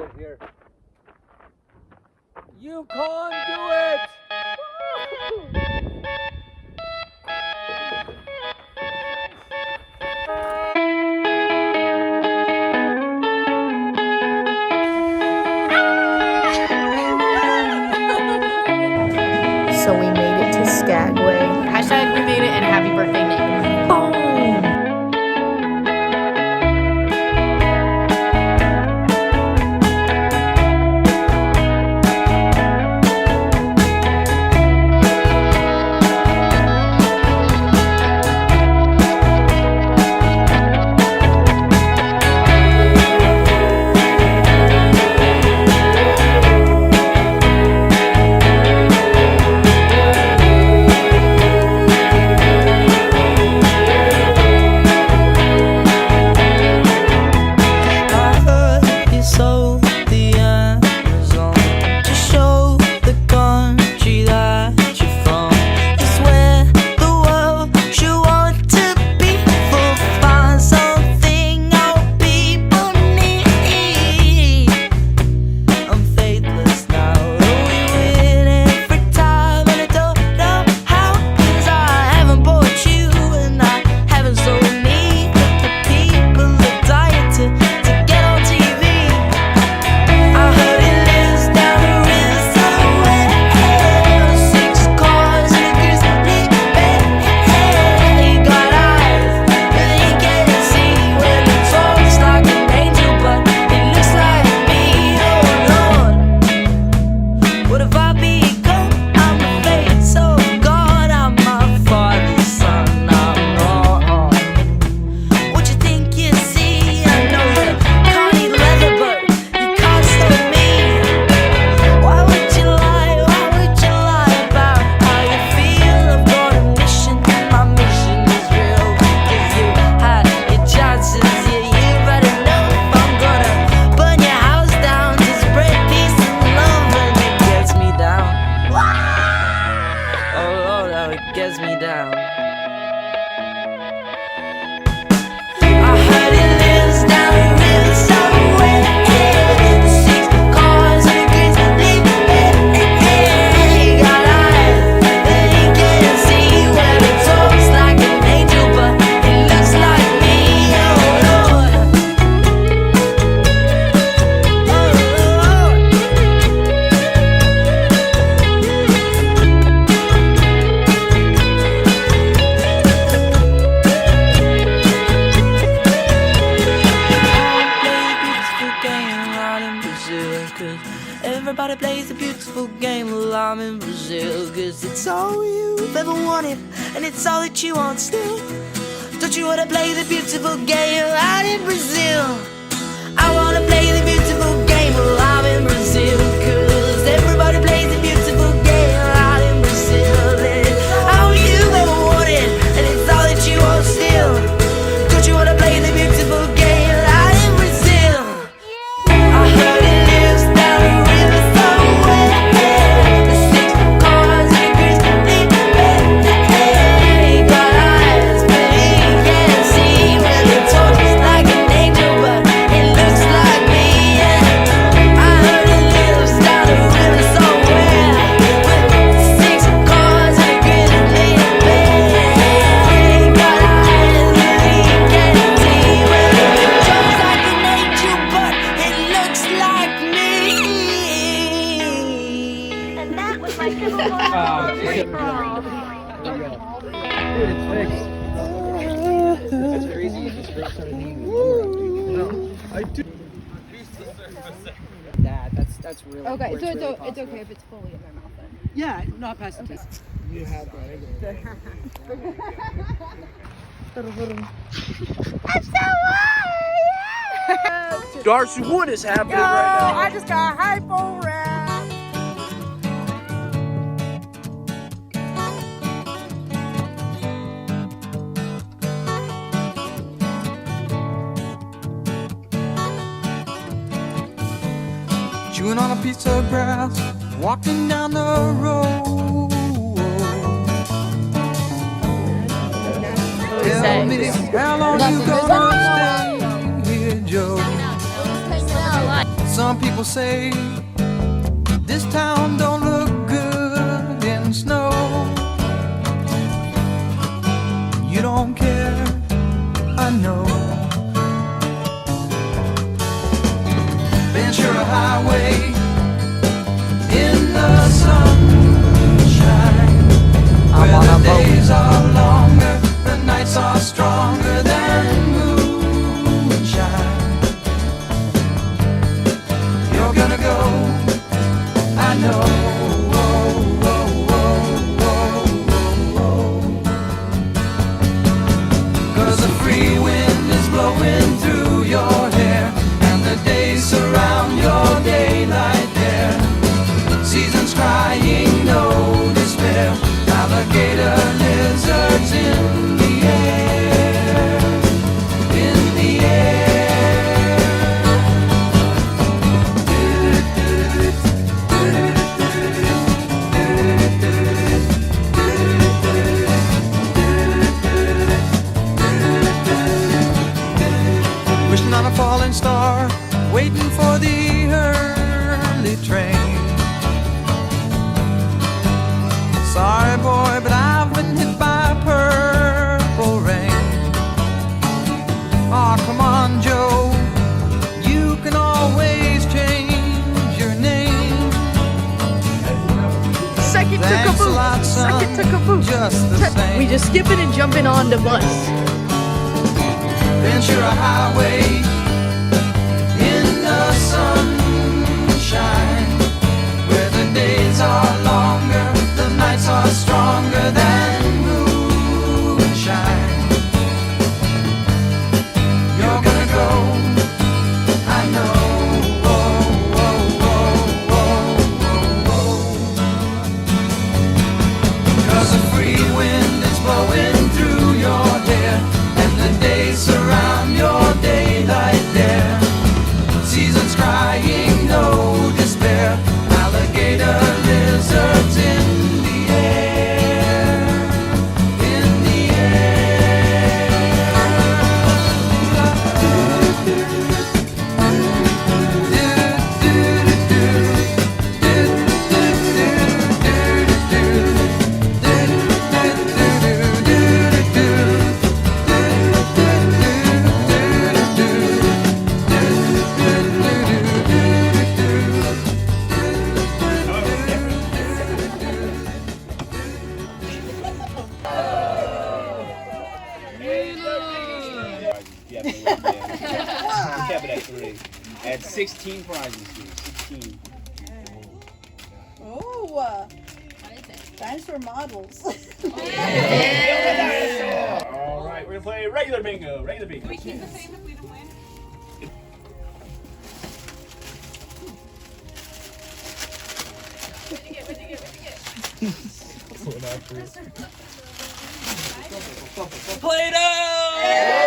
bit here. You can't do it! So we made it to Skagway. Hashtag we made it and happy birthday, Nick. Everybody plays a beautiful game while I'm in Brazil. Cause it's all you've ever wanted, and it's all that you want still. Don't you wanna play the beautiful game out in Brazil? I wanna play the beautiful game while I'm in Brazil. Cause everybody plays the beautiful game out in Brazil. And it's all you've ever wanted, and it's all that you want still. Don't you wanna play the beautiful game out in Brazil? I heard it lives down the river somewhere. The 6 cars and a grizzly bear. He got eyes, but he can't see. Well, he talks like an angel, but he looks like me. I heard it lives down the river somewhere. With 6 cars and a grizzly bear. He got eyes, but he can't see. Well, he talks like an angel, but he looks like me. And that was my Dude, it's fixed. That's crazy. You just fixed underneath. No, I do. That's really Okay, where so it's really it's okay if it's fully in my mouth then. Yeah, not past the test. You have that. I'm so high! Darcy Wood is happening right now. I just got hypo rap. Chewing on a piece of grass, walking down the road. Tell me how long you gonna stay here, Joe. Some people say this town don't look good in snow. You don't care, I know. Ventura Highway in the sunshine, where the days are longer, the nights are stronger than moonshine. You're gonna go, I know. Cause the free wind is blowing through your hair, and the days surround your daylight there. Seasons crying, no despair. Alligator lizards in the air, in the air. Wishing on a falling star, waiting for the early train. Sorry boy, but I've been hit by purple rain. Aw, come on Joe, you can always change your name. Second to Thanks a lot, caboose. son, Second to caboose. just the same. We just skipping and jumping on the bus. Ventura Highway in the sunshine, where the days are longer, the nights are stronger than moonshine. You're gonna go, I know. Cause the free wind is blowing through your hair, and the days surround your daylight there. Seasons crying, no despair. Alligator lizards in the air, in the Kept it at 3. I had 16 prizes here. 16. Oh, dinosaur models. All right, we're gonna play regular bingo. Regular bingo. We keep the same if we don't win. Play-Doh!